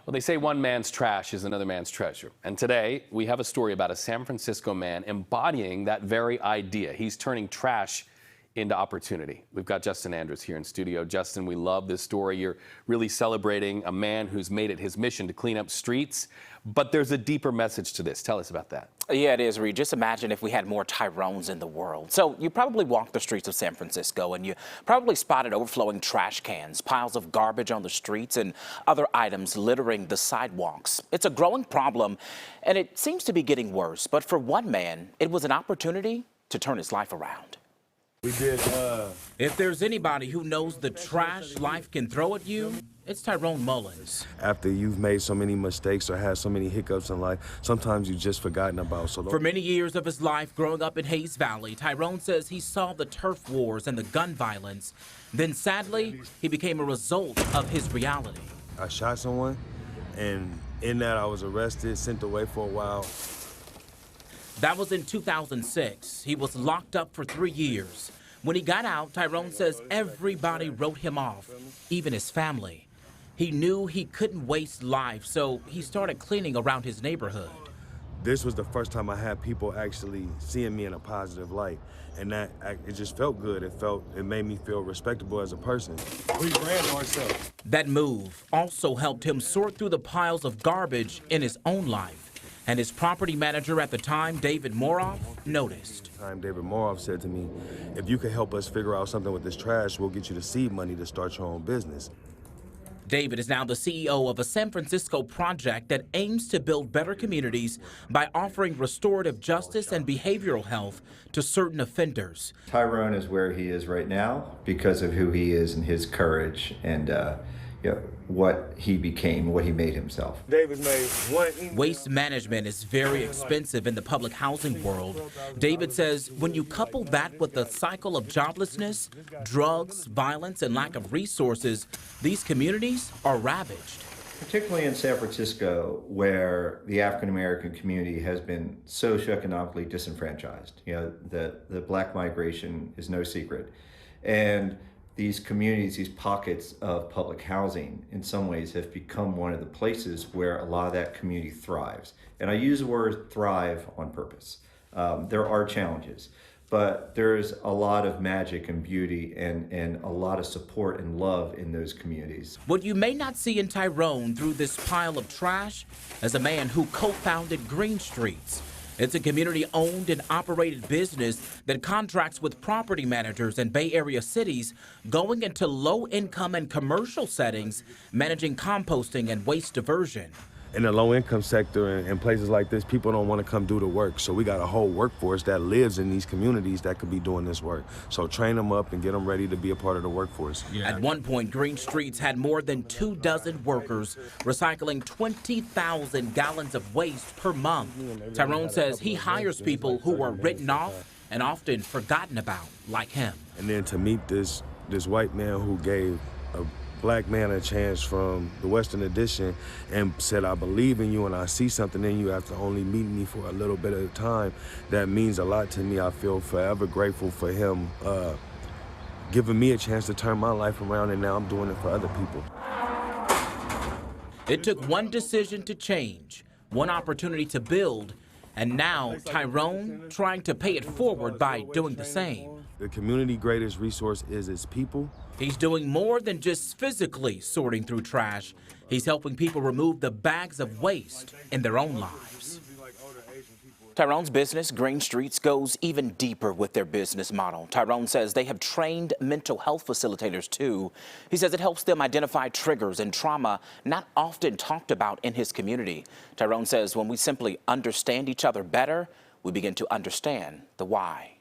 Well, they say one man's trash is another man's treasure. And today, we have a story about a San Francisco man embodying that very idea. He's turning trash into opportunity. We've got Justin Andrews here in studio. Justin, we love this story. You're really celebrating a man who's made it his mission to clean up streets. But there's a deeper message to this. Tell us about that. Yeah, it is, Reed. Just imagine if we had more Tyrones in the world. So you probably walked the streets of San Francisco and you probably spotted overflowing trash cans, piles of garbage on the streets, and other items littering the sidewalks. It's a growing problem, and it seems to be getting worse. But for one man, it was an opportunity to turn his life around. We did. If there's anybody who knows the trash life can throw at you, it's Tyrone Mullins. After you've made so many mistakes or had so many hiccups in life, sometimes you've just forgotten about. For many years of his life growing up in Hayes Valley, Tyrone says he saw the turf wars and the gun violence. Then sadly, he became a result of his reality. I shot someone, and in that I was arrested, sent away for a while. That was in 2006. He was locked up for 3 years. When he got out, Tyrone says everybody wrote him off, even his family. He knew he couldn't waste life, so he started cleaning around his neighborhood. This was the first time I had people actually seeing me in a positive light, and that it just felt good. It made me feel respectable as a person. We ran ourselves. That move also helped him sort through the piles of garbage in his own life. And his property manager at the time, David Moroff, noticed. David Moroff said to me, if you could help us figure out something with this trash, we'll get you the seed money to start your own business. David is now the CEO of a San Francisco project that aims to build better communities by offering restorative justice and behavioral health to certain offenders. Tyrone is where he is right now because of who he is and his courage and what he became, what he made himself. David made one. Waste management is very expensive in the public housing world. David says when you couple that with the cycle of joblessness, drugs, violence, and lack of resources, these communities are ravaged. Particularly in San Francisco, where the African-American community has been socioeconomically disenfranchised. The black migration is no secret. And these communities, these pockets of public housing, in some ways have become one of the places where a lot of that community thrives. And I use the word thrive on purpose. There are challenges, but there's a lot of magic and beauty and a lot of support and love in those communities. What you may not see in Tyrone through this pile of trash is a man who co-founded Green Streets. It's a community-owned and operated business that contracts with property managers in Bay Area cities, going into low-income and commercial settings, managing composting and waste diversion. In the low-income sector and places like this, people don't want to come do the work. So we got a whole workforce that lives in these communities that could be doing this work. So train them up and get them ready to be a part of the workforce. Yeah. At one point, Green Streets had more than 24 workers recycling 20,000 gallons of waste per month. Tyrone says he hires people who were written off and often forgotten about, like him. And then to meet this white man who gave a black man a chance from the Western Addition and said, I believe in you and I see something in you after only meeting me for a little bit of time. That means a lot to me. I feel forever grateful for him giving me a chance to turn my life around, and now I'm doing it for other people. It took one decision to change, one opportunity to build, and now Tyrone trying to pay it forward by doing the same. The community greatest resource is its people. He's doing more than just physically sorting through trash. He's helping people remove the bags of waste in their own lives. Tyrone's business, Green Streets, goes even deeper with their business model. Tyrone says they have trained mental health facilitators too. He says it helps them identify triggers and trauma not often talked about in his community. Tyrone says when we simply understand each other better, we begin to understand the why.